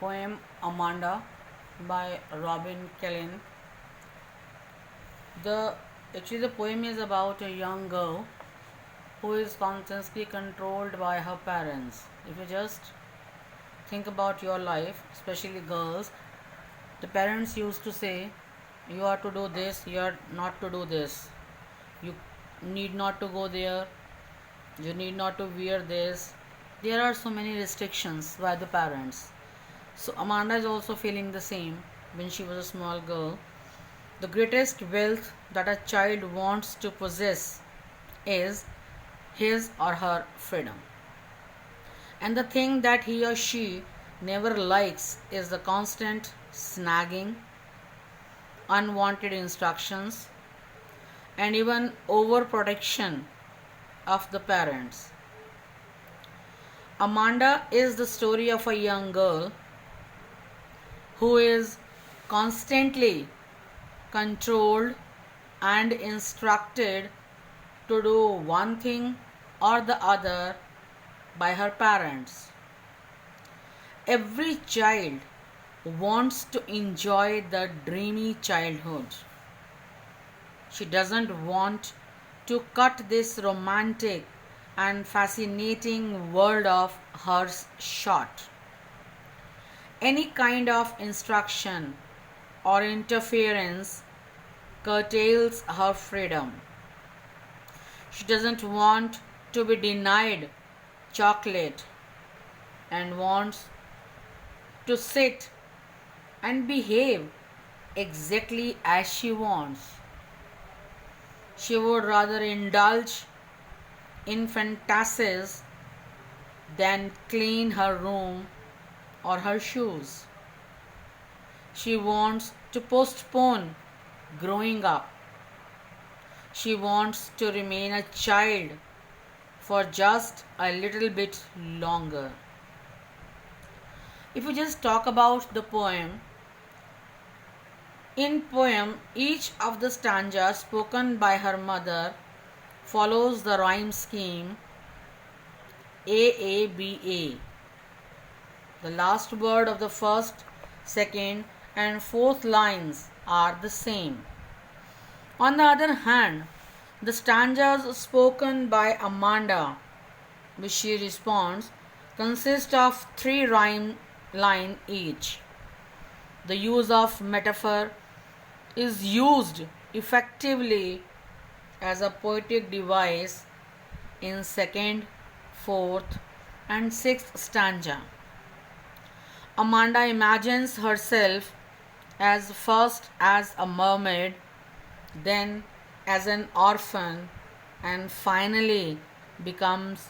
poem Amanda by Robin Kellin. The poem is about a young girl who is constantly controlled by her parents. If you just think about your life, especially girls, the parents used to say, you are to do this, you are not to do this. You need not to go there, you need not to wear this. There are so many restrictions by the parents. So Amanda is also feeling the same when she was a small girl. The greatest wealth that a child wants to possess is his or her freedom. And the thing that he or she never likes is the constant snagging, unwanted instructions, and even overprotection of the parents. Amanda is the story of a young girl who is constantly controlled and instructed to do one thing or the other by her parents. Every child wants to enjoy the dreamy childhood. She doesn't want to cut this romantic and fascinating world of hers short. Any kind of instruction or interference curtails her freedom. She doesn't want to be denied chocolate and wants to sit and behave exactly as she wants. She would rather indulge in fantasies than clean her room or her shoes. She wants to postpone growing up. She wants to remain a child for just a little bit longer. If we just talk about the poem, in poem each of the stanzas spoken by her mother follows the rhyme scheme AABA. The last word of the first, second, and fourth lines are the same. On the other hand, the stanzas spoken by Amanda, which she responds, consist of three rhyme lines each. The use of metaphor is used effectively as a poetic device in second, fourth, and sixth stanza. Amanda imagines herself as first as a mermaid, then as an orphan, and finally becomes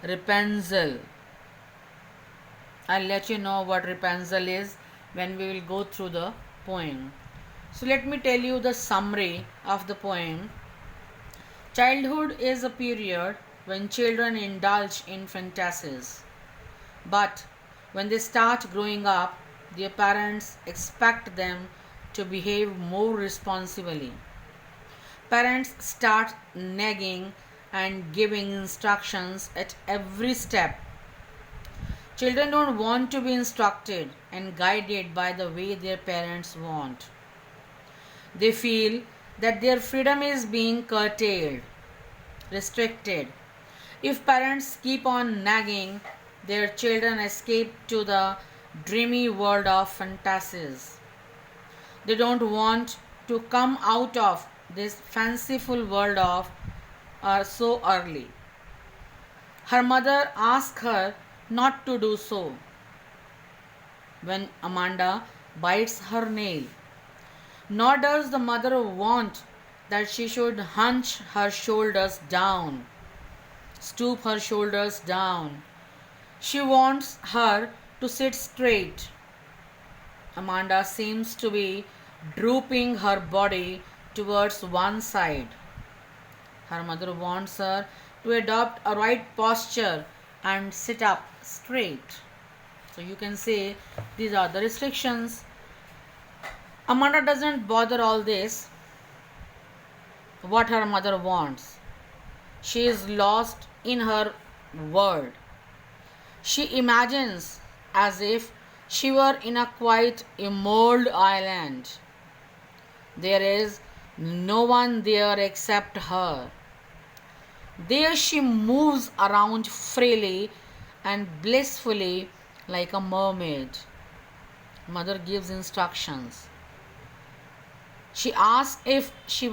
Rapunzel. I'll let you know what Rapunzel is when we will go through the poem. So let me tell you the summary of the poem. Childhood is a period when children indulge in fantasies. But when they start growing up, their parents expect them to behave more responsibly. Parents start nagging and giving instructions at every step. Children don't want to be instructed and guided by the way their parents want. They feel that their freedom is being curtailed, restricted. If parents keep on nagging, their children escape to the dreamy world of fantasies. They don't want to come out of this fanciful world of so early. Her mother asks her not to do so when Amanda bites her nail. Nor does the mother want that she should hunch her shoulders down, stoop her shoulders down. She wants her to sit straight. Amanda seems to be drooping her body towards one side. Her mother wants her to adopt a right posture and sit up straight. So you can say these are the restrictions. Amanda doesn't bother all this, what her mother wants. She is lost in her world. She imagines as if She were in a quite immoral island. There is no one there except her. There she moves around freely and blissfully like a mermaid. Mother gives instructions. She asks if she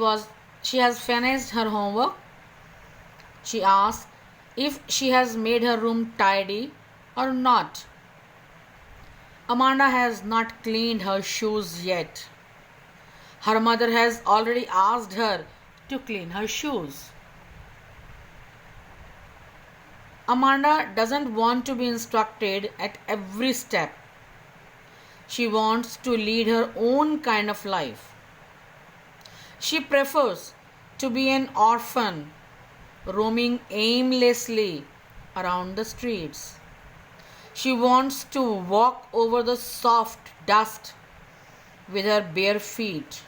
has finished her homework. She asks if she has made her room tidy or not. Amanda has not cleaned her shoes yet. Her mother has already asked her to clean her shoes. Amanda doesn't want to be instructed at every step. She wants to lead her own kind of life. She prefers to be an orphan, roaming aimlessly around the streets. She wants to walk over the soft dust with her bare feet.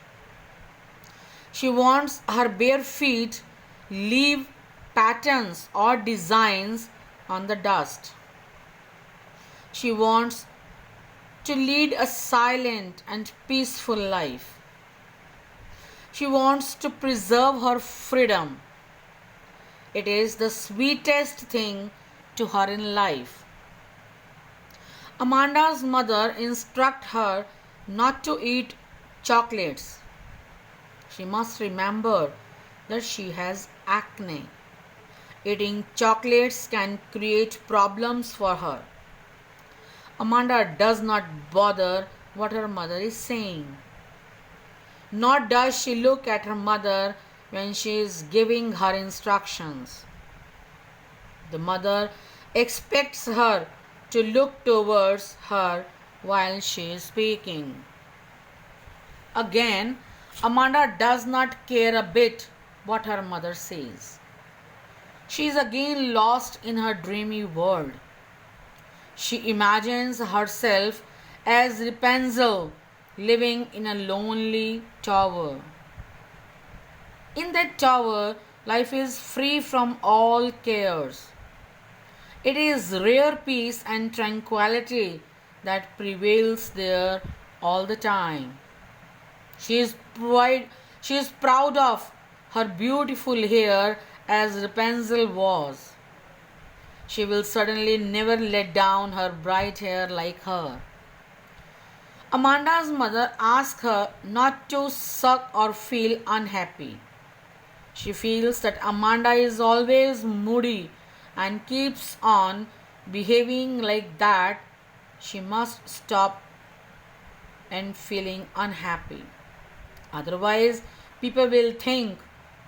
She wants her bare feet leave patterns or designs on the dust. She wants to lead a silent and peaceful life. She wants to preserve her freedom. It is the sweetest thing to her in life. Amanda's mother instructs her not to eat chocolates. She must remember that she has acne. Eating chocolates can create problems for her. Amanda does not bother what her mother is saying. Nor does she look at her mother when she is giving her instructions. The mother expects her to look towards her while she is speaking. Again, Amanda does not care a bit what her mother says. She is again lost in her dreamy world. She imagines herself as Rapunzel living in a lonely tower. In that tower, life is free from all cares. It is rare peace and tranquility that prevails there all the time. She is proud of her beautiful hair as Rapunzel was. She will certainly never let down her bright hair like her. Amanda's mother asks her not to sulk or feel unhappy. She feels that Amanda is always moody and keeps on behaving like that. She must stop and feeling unhappy. Otherwise, people will think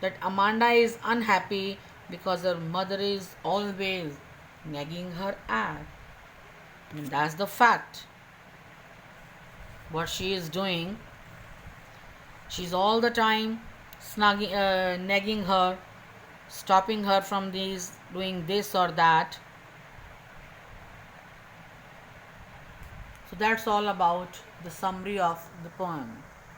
that Amanda is unhappy because her mother is always nagging her at. And that's the fact. What she is doing, she's all the time nagging her, stopping her from doing this or that. So that's all about the summary of the poem.